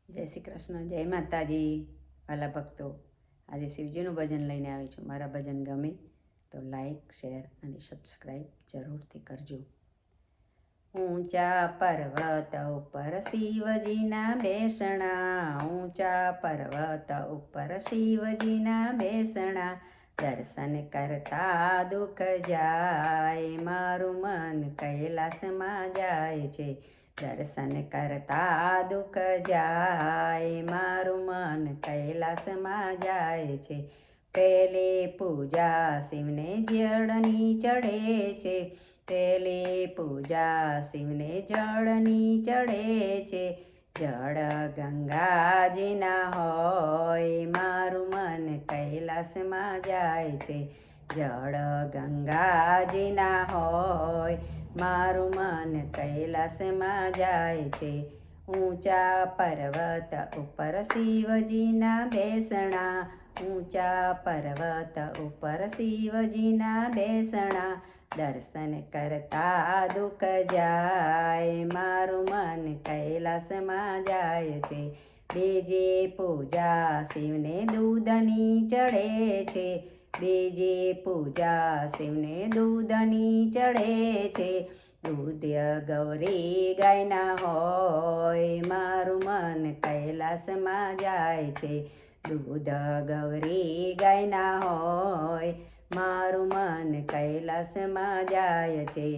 જય શ્રી કૃષ્ણ, જય માતાજી વાલા ભક્તો. આજે શિવજીનું ભજન લઈને આવી છું. મારા ભજન ગમે તો લાઈક, શેર અને સબસ્ક્રાઈબ જરૂરથી કરજો. ઊંચા પર્વત ઉપર શિવજીના બેસણા, ઊંચા પર્વત ઉપર શિવજીના બેસણા, દર્શન કરતા દુઃખ જાય, મારું મન કૈલાસમાં જાય છે. દર્શન કરતા દુઃખ જાય, મારું મન કૈલાસમાં જાય છે. પેલી પૂજા શિવને જળની ચડે છે, પેલી પૂજા શિવને જળની ચડે છે. જળ ગંગાજીના હોય, મારું મન કૈલાસમાં જાય છે. જળ ગંગાજીના હોય, મારું મન કૈલાસમાં જાય છે. ઊંચા પર્વત ઉપર શિવજીના બેસણા, ઊંચા પર્વત ઉપર શિવજીના બેસણા, દર્શન કરતા દુઃખ જાય, મારું મન કૈલાસમાં જાય છે. બીજી પૂજા શિવને દૂધની ચડે છે, બીજી પૂજા શિવને દૂધની ચડે છે. દૂધ ગૌરી ગાયના હોય, મારું મન કૈલાસમાં જાય છે. દૂધ ગૌરી ગાયના હોય, મારું મન કૈલાસમાં જાય છે.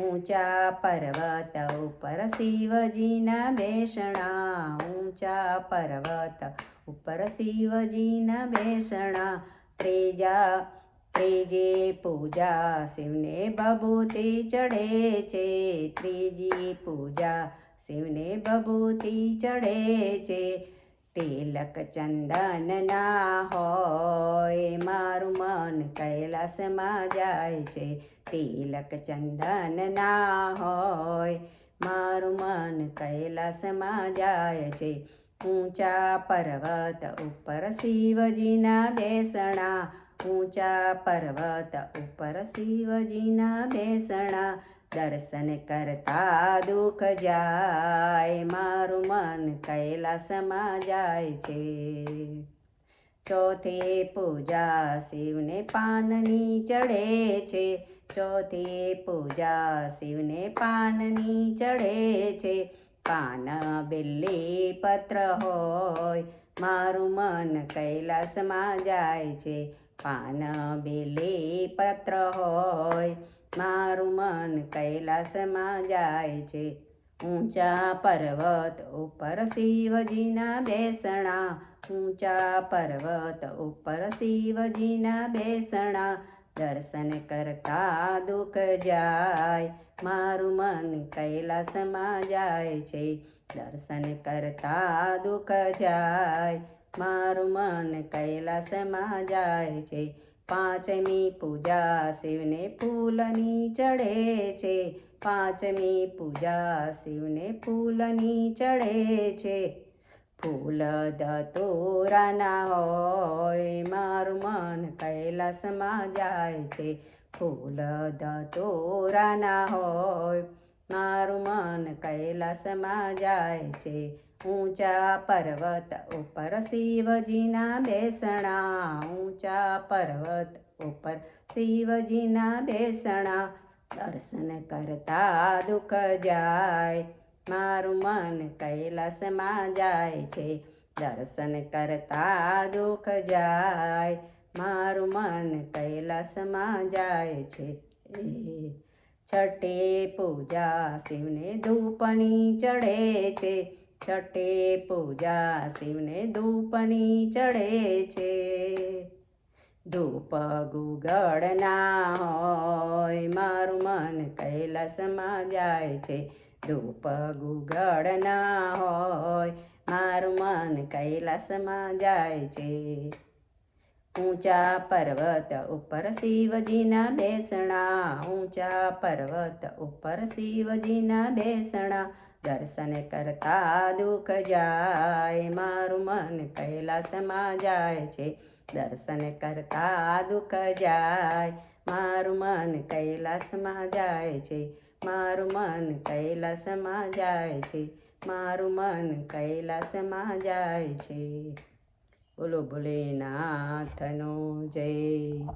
ઊંચા પર્વત ઉપર શિવજીના બેસણા, ઊંચા પર્વત ઉપર શિવજીના બેસણા, ત્રીજી પૂજા શિવને બબૂતી ચડે છે, ત્રીજી પૂજા શિવને બબૂતી ચડે છે. તિલક ચંદન ના હોય, મારું મન કૈલાસમાં જાય છે. તિલક ચંદન ના હોય, મારું મન કૈલાસમાં જાય છે. ઊંચા પર્વત ઉપર શિવજીના બેસણા, ઊંચા પર્વત ઉપર શિવજીના બેસણા, દર્શન કરતા દુઃખ જાય, મારું મન કૈલાસમાં જાય છે. ચોથી પૂજા શિવને પાનની ચડે છે, ચોથી પૂજા શિવને પાનની ચડે છે. પાન બિલ્લી પત્ર હોય, મારું મન કૈલાસમાં જાય છે. પાન બિલ્લી પત્ર હોય, મારું મન કૈલાસમાં જાય છે. ઊંચા પર્વત ઉપર શિવજીના બેસણા, ઊંચા પર્વત ઉપર શિવજીના બેસણા, દર્શન કરતા દુઃખ જાય, મારું મન કૈલાસમાં જાય છે. દર્શન કરતા દુઃખ જાય, મારું મન કૈલાસમાં જાય છે. પાંચમી પૂજા શિવને ફૂલની ચડે છે, પાંચમી પૂજા શિવને ફૂલની ચડે છે. ફૂલ ધતૂરાના હોય, મારું મન કૈલાસમાં જાય છે. ફૂલ ધતૂરાના હોય, મારું મન કૈલાસમાં જાય છે. ઊંચા પર્વત ઉપર શિવજીના બેસણા, ઊંચા પર્વત ઉપર શિવજીના બેસણા, દર્શન કરતા દુઃખ જાય, મારું મન કૈલાસમાં જાય છે. દર્શન કરતા દુઃખ જાય, મારું મન કૈલાસમાં જાય છે. છઠ્ઠી પૂજા શિવને ધૂપની ચડે છે, છઠ્ઠી પૂજા શિવને ધૂપની ચડે છે. ધૂપ ગુગળ ના હોય, મારું મન કૈલાસમાં જાય છે. ધૂપ ગુગળ ના હોય, મારું મન કૈલાસમાં જાય છે. ઊંચા પર્વત ઉપર શિવજીના બેસણા, ઊંચા પર્વત ઉપર શિવજીના બેસણા, દર્શન કરતા દુઃખ જાય, મારું મન કૈલાસમાં જાય છે. દર્શન કરતા દુઃખ જાય, મારું મન કૈલાસમાં જાય છે. મારું મન કૈલાસમાં જાય છે. મારું મન કૈલાસમાં જાય છે. બોલો ભોલેનાથનો જય.